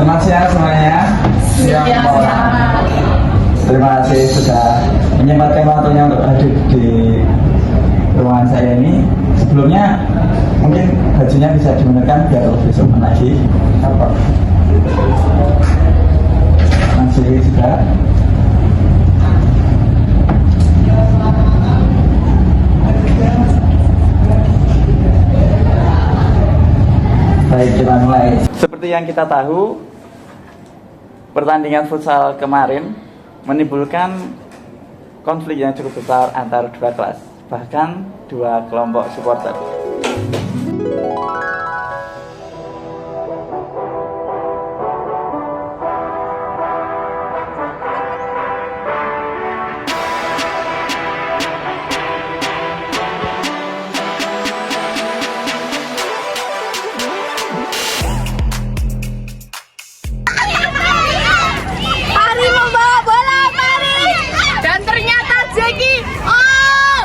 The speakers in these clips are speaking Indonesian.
Selamat siang semuanya. Siang, Pak. Terima kasih sudah menyempatkan waktunya untuk hadir di ruangan saya ini. Sebelumnya mungkin bajunya bisa dibenarkan biar lebih sopan lagi. Apa? Masih juga. Baik, kita mulai. Seperti yang kita tahu, pertandingan futsal kemarin menimbulkan konflik yang cukup besar antara dua kelas, bahkan dua kelompok supporter. Pari membawa bola, Pari. Dan ternyata Zeki. Oh.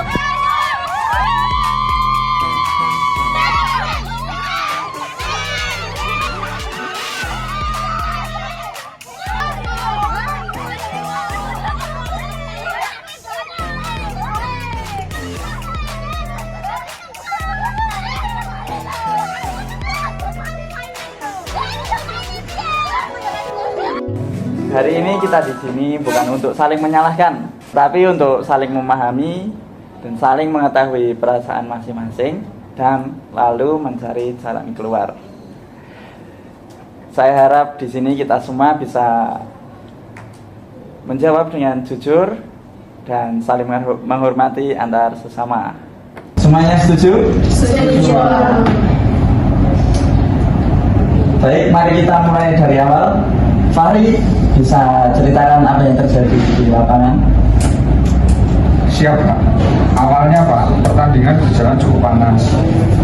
Hari ini kita di sini bukan untuk saling menyalahkan, tapi untuk saling memahami dan saling mengetahui perasaan masing-masing dan lalu mencari jalan keluar. Saya harap di sini kita semua bisa menjawab dengan jujur dan saling menghormati antar sesama. Semuanya setuju? Setuju. Baik, mari kita mulai dari awal. Fahri, bisa ceritakan apa yang terjadi di lapangan? Siap Pak. Awalnya Pak, pertandingan berjalan cukup panas.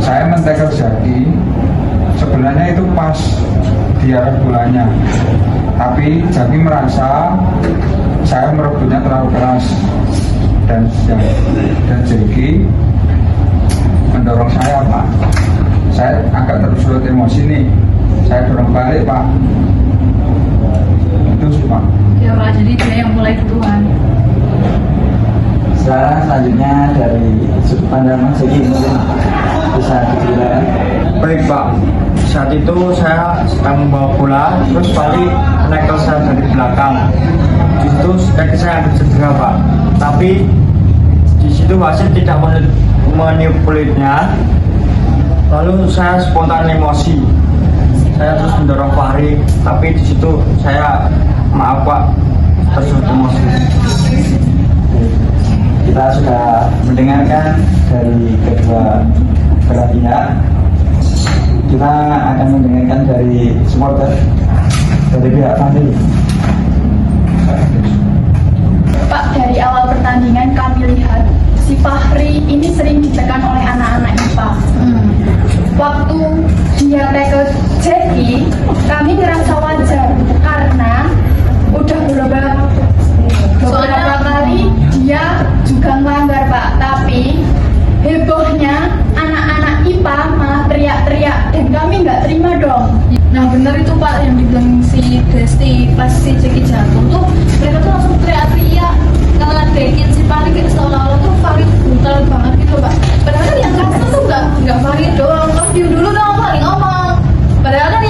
Saya men-tackle Zaki. Sebenarnya itu pas di arah bolanya. Tapi Zaki merasa saya merebutnya terlalu keras. Dan Zaki mendorong saya Pak. Saya agak tersulut emosi nih. Saya dorong balik Pak. Itu sih Pak. Ya Pak, jadi dia yang mulai duluan. Selanjutnya dari sudut pandang Mas Zeki mungkin bisa diceritakan. Baik Pak, saat itu saya sedang membawa bola, terus Fahri menekel saya dari belakang. Di situ kaki saya hampir cedera Pak, tapi di situ wasit tidak meniup pelitnya. Lalu saya spontan emosi, saya terus mendorong Fahri, tapi di situ saya maaf Pak, tersulut emosi. Kita sudah mendengarkan dari kedua belah pihak. Kita akan mendengarkan dari supporter, dari pihak Fahri. Pak, dari awal pertandingan kami lihat si Fahri ini sering ditekan oleh anak-anak IPA. Waktu dia tackle Zeki, kami ngerasa wajar karena udah beberapa kali dia juga melanggar Pak. Tapi hebohnya anak-anak IPA malah teriak-teriak dan kami nggak terima dong. Nah benar itu Pak yang dibilang si Desti pas si Zeki jatuh tuh, mereka tuh langsung teriak-teriak ngeledekin si Fahri gitu, seolah-olah tuh Fahri brutal banget gitu Pak. Padahal kan yang kasar tuh nggak Fahri doang, terus diem dulu dong Fahri ngomong. Padahal kan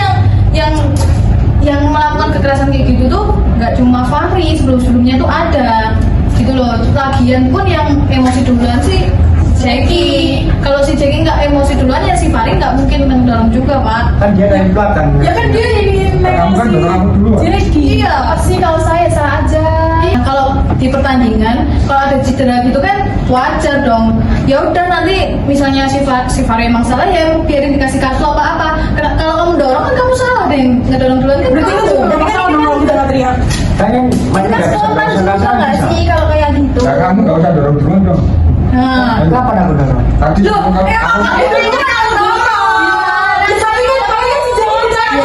yang melakukan kekerasan kayak gitu tuh nggak cuma Fahri, sebelum-sebelumnya tuh ada gitu loh. Lagian pun yang emosi duluan sih Zeki. Kalau si Zeki nggak emosi duluan ya si Fahri nggak mungkin mendorong juga Pak. Kan dia dari belakang. Ya kan dia jadi Kamu kan dorong aku duluan. Zeki, Iya. pasti kalau saya salah aja. Nah, kalau di pertandingan kalau ada cedera gitu kan wajar dong. Ya udah nanti misalnya si Fahri emang salah ya biarin dikasih kartu apa-apa. Kalau kamu dorong kan kamu salah deh, ngedorong duluan kan. Berarti kamu. itu berarti kan dorong kita teriak. Kayaknya Kita mainnya nggak bisa spontan langsung susah nggak sih kalau kayak gitu? Nah, kamu nggak usah dorong duluan dong. Nah, Kapan aku dorong? Tadi Loh, kamu itu kan aku dorong. Ya, tapi kan si Zeki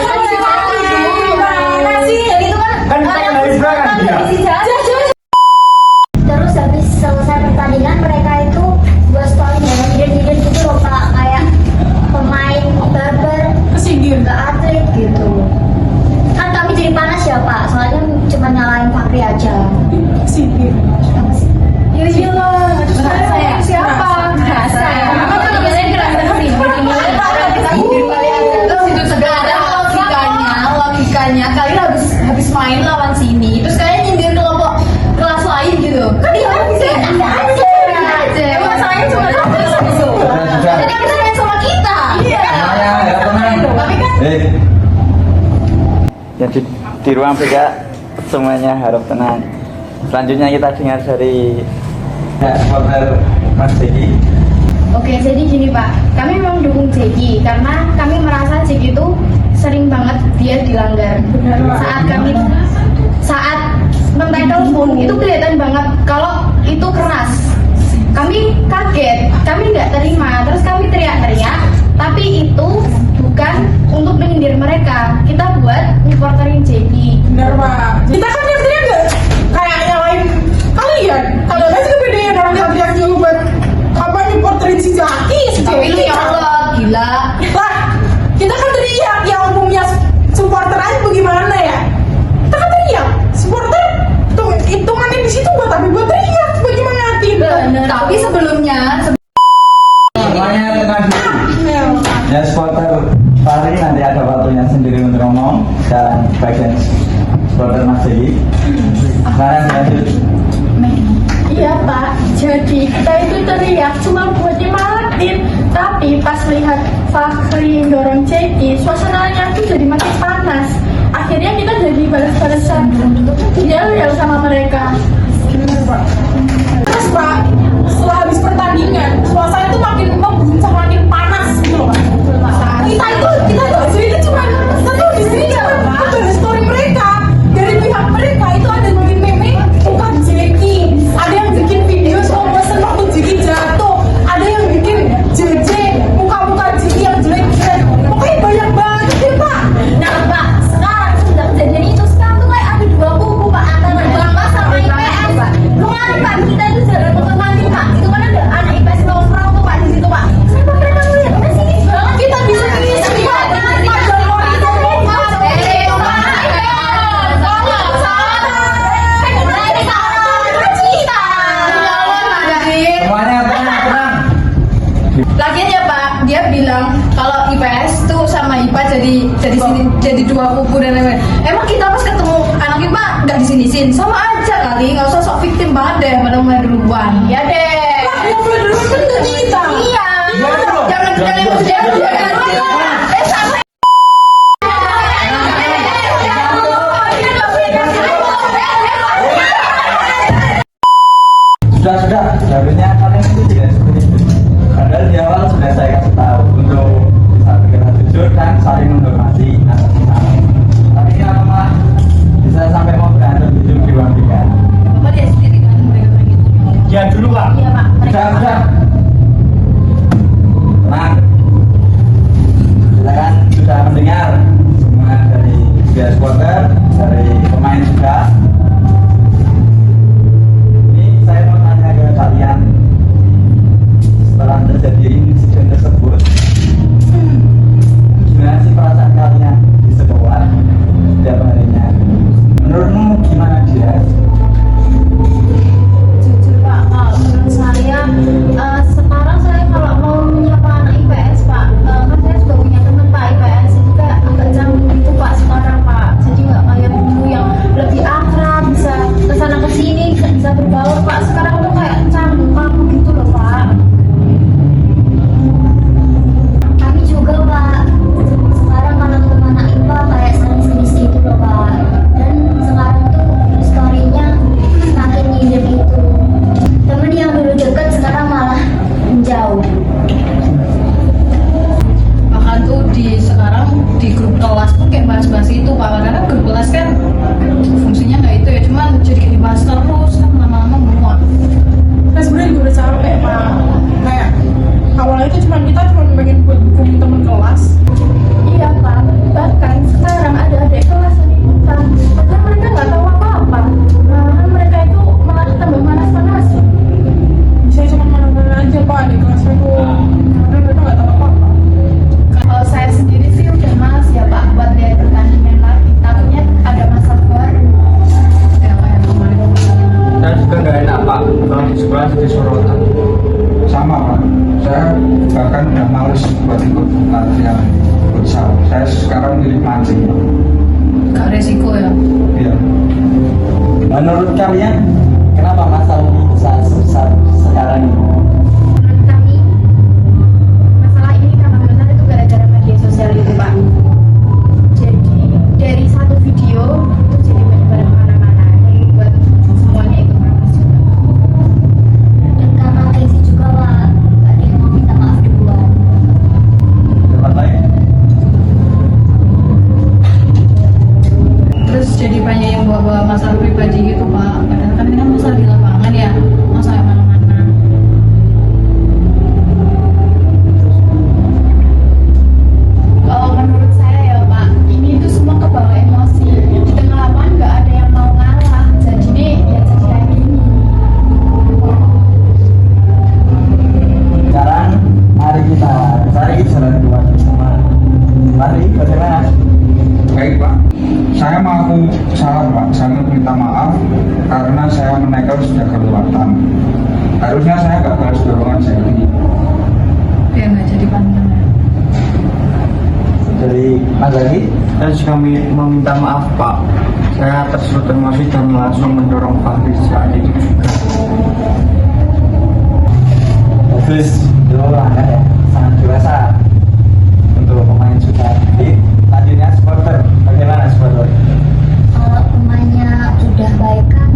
gimana sih? Ya gitu kan. Kan kita yang dari belakang dia. Terus habis selesai pertandingan mereka itu gue story hidden gitu loh Pak, kayak pemain barber Kesinggir. ke atlet gitu. Kan biasanya kalian habis main lawan sini, terus kalian nyindir kelompok kelas lain gitu. Kan dia aja. Emang masalahnya cuma satu gitu. Jadi dia bisa main sama kita. Iya. Semuanya ya tenang. Tapi kan Ya di ruang BK semuanya harap tenang. Selanjutnya kita dengar dari supporter Mas Jeki. Oke, jadi gini Pak, kami memang dukung Jeki karena kami merasa Jeki itu sering banget dia dilanggar. Saat men-tackle pun itu kelihatan banget kalau itu keras. Kami kaget, kami nggak terima, terus kami teriak-teriak, tapi itu bukan untuk menyindir mereka. Kita buat supporterin Jeki. Benar Pak. Kita kan yang nggak kayak nyalain kalian. Kalau ada sih kepedean orang teriak juga buat apa nyuporterin si Jaki, si tapi lu Jeki. ya Allah, gila. Lah, kita kan teriak yang umumnya supporter aja bagaimana ya? Kita kan teriak, supporter tuh hitungannya di situ buat tapi buat teriak bagaimana tidak? Tapi sebelumnya Semuanya tenang dulu. Ya supporter Fahri nanti ada waktunya sendiri untuk ngomong dan bagian supporter Mas Jeki. Sekarang lanjut. Iya Pak, jadi kita itu teriak cuma buat nyemangatin. Tapi pas lihat Fahri dorong Jeki, suasananya tuh jadi makin panas. Akhirnya kita jadi balas-balasan yel-yel sama mereka. Terus Pak, setelah habis pertandingan, suasana itu makin membuncah, makin panas gitu loh Pak. Kita tuh di sini cuma di sini cuma dari story mereka, dari pihak mereka itu ada yang bikin meme bukan Jeki, ada yang bikin video slow motion waktu Jeki jatuh, ada yang bikin JJ muka-muka Jeki yang jelek-jelek, pokoknya banyak banget deh Pak. Nah Pak, sekarang sudah kejadian itu sekarang tuh kayak ada dua kubu Pak antara Bangka sama IPS. Lu ngerti Pak, kita itu sudah nonton nanti Pak. Itu kan ada anak IPS nongkrong tuh Pak di situ Pak. Kenapa mereka ngeliat udah sini banget? Kita bisa sini Pak. Semuanya tenang. lagian ya Pak, dia bilang kalau IPS tuh sama IPA jadi dua kubu dan lain-lain. Emang kita pas ketemu anak IPA nggak disini-sini, sama aja kali, nggak usah sok victim banget deh, pada mulai duluan. Ya deh. Yang mulai dulu kan kita. Iya. Jangan sama. Sudah, seharusnya kalian itu tidak seperti itu. Padahal di awal sudah saya kasih tahu untuk bisa berkata jujur dan saling menghormati antar sesama. Tapi kenapa malah bisa sampai mau berantem di ruang tiga? Bapak dia sendiri kan mereka gitu. Ya dulu Pak. Iya Pak. Sudah. Tenang. Silakan sudah mendengar semua dari tiga supporter, dari pemain juga. Ini saya mau tanya ke kalian. Setelah terjadi insiden tersebut, gimana sih perasaan kalian di sekolah setiap harinya? Menurutmu gimana dia? Jujur Pak, kalau menurut saya sekarang saya kalau mau menyapa anak IPS Pak, kan saya juga punya teman Pak IPS itu kayak agak canggung gitu Pak sekarang Pak. Jadi nggak kayak dulu yang lebih akrab, bisa kesana kesini, bisa berbaur Pak. Sekarang tuh kayak canggung kamu gitu loh Pak. Kami juga Pak. Sekarang kalau ketemu anak IPA kayak serius-serius gitu loh Pak. Dan sekarang tuh story-nya makin nyindir gitu. Temen yang dulu dekat sekarang malah menjauh. Bahkan tuh sekarang di grup kelas pun kayak bahas-bahas itu Pak, karena grup kelas kan fungsinya nggak itu ya, cuman jadi kayak dibahas terus kan lama-lama muak. Nah sebenarnya juga udah capek Pak. Kayak awalnya itu kita cuma pengen buat dukung teman kelas. Iya Pak, bahkan sekarang ada adik kelas yang ikutan, padahal mereka nggak tahu apa-apa. Nah, mereka itu malah tambah panas-panasan. Saya cuma mana-mana aja Pak di kelas itu. Karena mereka nggak tahu apa-apa. Kalau saya sendiri sih udah malas ya Pak buat lihat pertandingan lagi. Takutnya Menurut kalian, kenapa masalah ini bisa sebesar sekarang ini? Menurut kami, masalah ini tambah besar itu gara-gara media sosial itu Pak. Jadi dari satu video itu jadi menyebar kemana-mana dan buat semuanya itu panas juga. Dan karena gengsi juga Pak, gak ada yang mau minta maaf duluan. Tempat lain? Terus jadi banyak yang bawa masalah pribadi gitu Pak. Padahal kan ini kan masalah di lapangan ya, masalah mana-mana. Kalau menurut saya ya Pak, ini itu semua kebawa emosi. Di tengah lapangan nggak ada yang mau ngalah. Jadi nih ya jadi kayak gini. Sekarang mari kita cari jalan keluar bersama. Mari, bagaimana? Baik Pak, saya mengaku salah Pak. Saya minta maaf karena saya menekel sudah kelewatan. Harusnya saya nggak balas dorongan Sally. Biar nggak jadi pantangan. Dari Mas Zaki? Saya juga meminta maaf Pak. Saya tersulut emosi dan langsung mendorong Fahri saat itu juga. Bagus, itu langkah ya, sangat dewasa untuk pemain sudah. Jadi selanjutnya supporter, bagaimana supporter? Kalau pemainnya udah baik kan,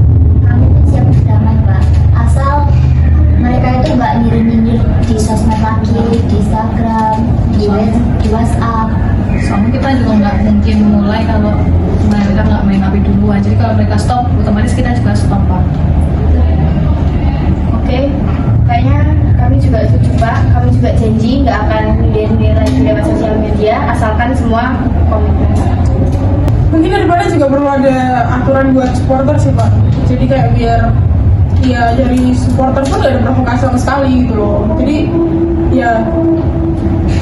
kami pun siap berdamai Pak. Asal mereka itu nggak nyindir-nyindir di sosmed lagi, di Instagram, di WhatsApp. Soalnya kita juga nggak mungkin mulai kalau mereka nggak main api duluan. Jadi kalau mereka stop, otomatis kita juga stop Pak. Oke, kayaknya kami juga setuju Pak. Kami juga janji nggak akan nyindir lagi lewat sosial media, asalkan semua komitmen. Mungkin kedepannya juga perlu ada aturan buat supporter sih Pak. Jadi kayak biar ya dari supporter pun gak ada provokasi sama sekali gitu loh. Jadi ya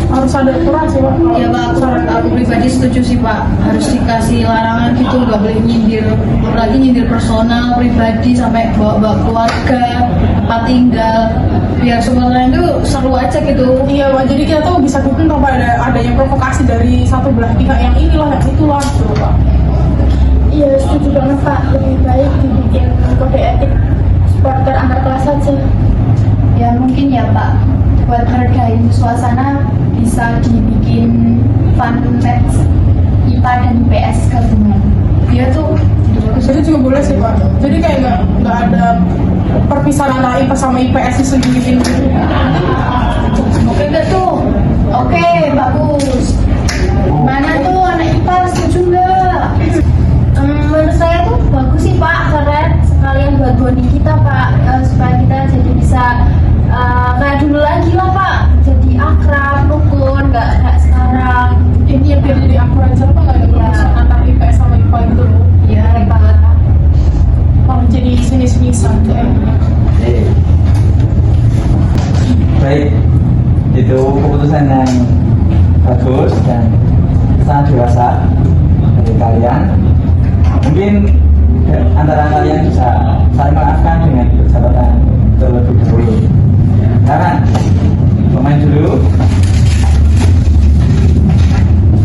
harus ada aturan sih Pak. Ya Pak, aku pribadi setuju sih Pak. Harus dikasih larangan gitu, nggak boleh nyindir. Apalagi nyindir personal, pribadi, sampai bawa-bawa keluarga, tempat tinggal. Biar supporter itu seru aja gitu. Iya Pak, jadi kita tuh bisa dukung tanpa ada yang provokasi dari satu belah pihak yang inilah yang itulah gitu loh Pak. Iya setuju banget Pak. Lebih baik dibikin kode etik supporter antar kelas saja. Ya mungkin ya Pak, buat meredain suasana bisa dibikin fun match IPA dan IPS gabungan. Dia tuh Itu juga boleh sih Pak. Jadi kayak nggak ada perpisahan antara IPA sama IPS disediain gitu. oke nggak tuh? Oke, bagus. Mana tuh anak IPA setuju nggak? Menurut saya tuh bagus sih Pak, keren sekalian buat bonding kita Pak, supaya kita jadi bisa kayak dulu lagi lah Pak, jadi akrab, rukun, nggak sekarang. Ini ya biar jadi aku aja Pak, nggak ada perpisahan antara IPS sama IPA gitu loh. Iya, Pak. Kalau jadi sini-sini saja. Oke. Baik, itu keputusan yang bagus dan sangat dewasa dari kalian. Mungkin antara kalian bisa saling memaafkan dengan persahabatan terlebih dahulu. Karena pemain dulu,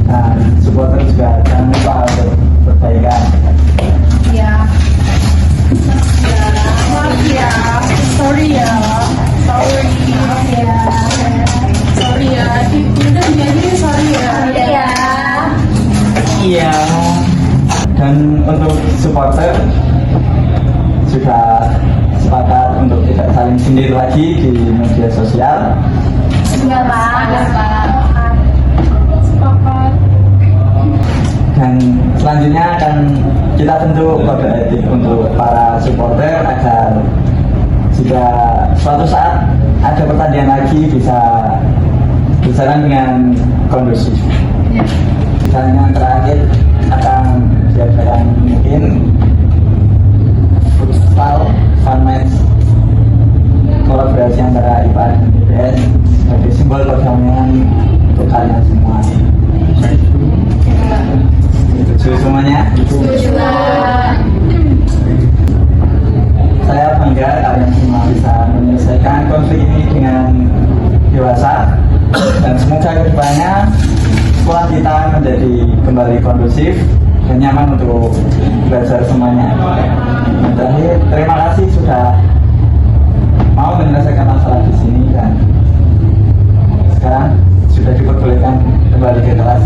nah supporter juga jangan lupa untuk perbaikan. Iya. Maaf ya, sorry ya, sorry. Iya. Sorry ya, udah jadi sorry ya. Iya. Iya. Dan untuk supporter sudah sepakat untuk tidak saling sindir lagi di media sosial. Iya Pak. Sepakat. Dan selanjutnya akan kita bentuk kode etik untuk para supporter agar jika suatu saat ada pertandingan lagi bisa berjalan dengan kondusif. Dan yang terakhir akan diadakan mungkin futsal fun match kolaborasi antara IPA dan IPS sebagai simbol perdamaian untuk kalian semua. Setuju semuanya? Setuju Pak. Saya bangga kalian semua bisa menyelesaikan konflik ini dengan dewasa dan semoga kedepannya sekolah kita menjadi kembali kondusif dan nyaman untuk belajar semuanya. Dan terakhir, terima kasih sudah mau menyelesaikan masalah di sini, dan sekarang sudah diperbolehkan kembali ke kelas.